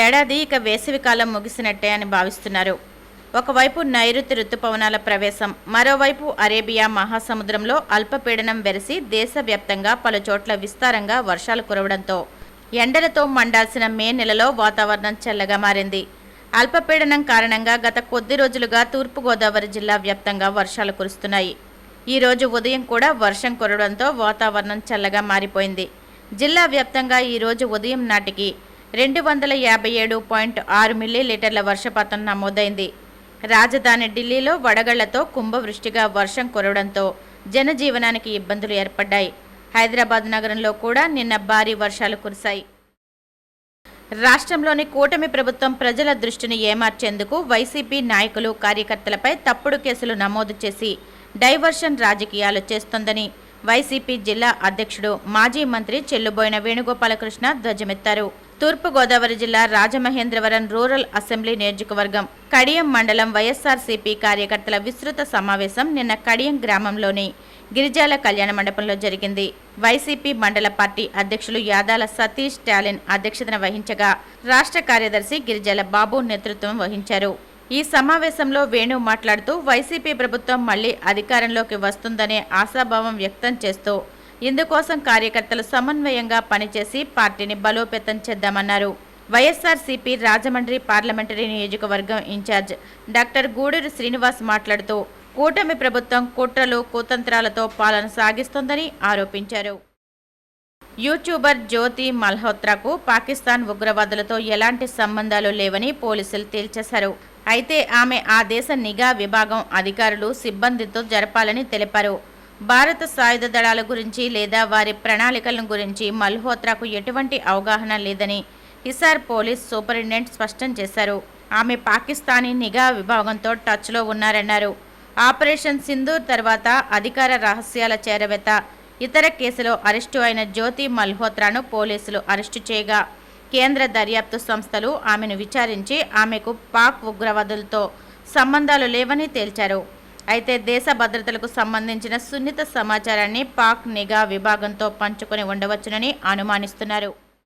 ఏడాది ఇక వేసవికాలం ముగిసినట్టే అని భావిస్తున్నారు. ఒకవైపు నైరుతి రుతుపవనాల ప్రవేశం, మరోవైపు అరేబియా మహాసముద్రంలో అల్పపీడనం వెరసి దేశవ్యాప్తంగా పలుచోట్ల విస్తారంగా వర్షాలు కురవడంతో ఎండలతో మండాల్సిన మే నెలలో వాతావరణం చల్లగా మారింది. అల్పపీడనం కారణంగా గత కొద్ది రోజులుగా తూర్పుగోదావరి జిల్లా వ్యాప్తంగా వర్షాలు కురుస్తున్నాయి. ఈ రోజు ఉదయం కూడా వర్షం కురవడంతో వాతావరణం చల్లగా మారిపోయింది. జిల్లా వ్యాప్తంగా ఈ రోజు ఉదయం నాటికి 257.6 మిల్లీలీటర్ల వర్షపాతం నమోదైంది. రాజధాని ఢిల్లీలో వడగళ్లతో కుంభవృష్టిగా వర్షం కురవడంతో జనజీవనానికి ఇబ్బందులు ఏర్పడ్డాయి. హైదరాబాద్ నగరంలో కూడా నిన్న భారీ వర్షాలు కురిశాయి. రాష్ట్రంలోని కూటమి ప్రభుత్వం ప్రజల దృష్టిని ఏమార్చేందుకు వైసీపీ నాయకులు, కార్యకర్తలపై తప్పుడు కేసులు నమోదు చేసి డైవర్షన్ రాజకీయాలు చేస్తోందని వైసీపీ జిల్లా అధ్యక్షుడు, మాజీ మంత్రి చెల్లుబోయిన వేణుగోపాలకృష్ణ ధ్వజమెత్తారు. తూర్పుగోదావరి జిల్లా రాజమహేంద్రవరం రూరల్ అసెంబ్లీ నియోజకవర్గం కడియం మండలం వైఎస్ఆర్సీపీ కార్యకర్తల విస్తృత సమావేశం నిన్న కడియం గ్రామంలోని గిరిజాల కళ్యాణ మండపంలో జరిగింది. వైసీపీ మండల పార్టీ అధ్యక్షులు యాదాల సతీష్ టాలిన్ అధ్యక్షతన వహించగా రాష్ట్ర కార్యదర్శి గిరిజాల బాబు నేతృత్వం వహించారు. ఈ సమావేశంలో వేణు మాట్లాడుతూ వైసీపీ ప్రభుత్వం మళ్లీ అధికారంలోకి వస్తుందనే ఆశాభావం వ్యక్తం చేస్తూ ఇందుకోసం కార్యకర్తలు సమన్వయంగా పనిచేసి పార్టీని బలోపేతం చేద్దామన్నారు. వైఎస్ఆర్సీపీ రాజమండ్రి పార్లమెంటరీ నియోజకవర్గం ఇన్ఛార్జ్ డాక్టర్ గూడూరు శ్రీనివాస్ మాట్లాడుతూ కూటమి ప్రభుత్వం కుట్రలు, కుతంత్రాలతో పాలన సాగిస్తోందని ఆరోపించారు. యూట్యూబర్ జ్యోతి మల్హోత్రాకు పాకిస్తాన్ ఉగ్రవాదులతో ఎలాంటి సంబంధాలు లేవని పోలీసులు తేల్చేశారు. అయితే ఆమె ఆ దేశ నిఘా విభాగం అధికారులు, సిబ్బందితో జరపాలని తెలిపారు. భారత సాయుధ దళాల గురించి లేదా వారి ప్రణాళికల గురించి మల్హోత్రాకు ఎటువంటి అవగాహన లేదని హిసార్ పోలీస్ సూపరింటెండెంట్ స్పష్టం చేశారు. ఆమె పాకిస్తానీ నిఘా విభాగంతో టచ్లో ఉన్నారన్నారు. ఆపరేషన్ సింధూర్ తర్వాత అధికార రహస్యాల చేరవేత, ఇతర కేసులో అరెస్టు అయిన జ్యోతి మల్హోత్రాను పోలీసులు అరెస్టు చేయగా కేంద్ర దర్యాప్తు సంస్థలు ఆమెను విచారించి ఆమెకు పాక్ ఉగ్రవాదులతో సంబంధాలు లేవని తేల్చారు. అయితే దేశ భద్రతలకు సంబంధించిన సున్నిత సమాచారాన్ని పాక్ నిఘా విభాగంతో పంచుకొని ఉండవచ్చునని అనుమానిస్తున్నారు.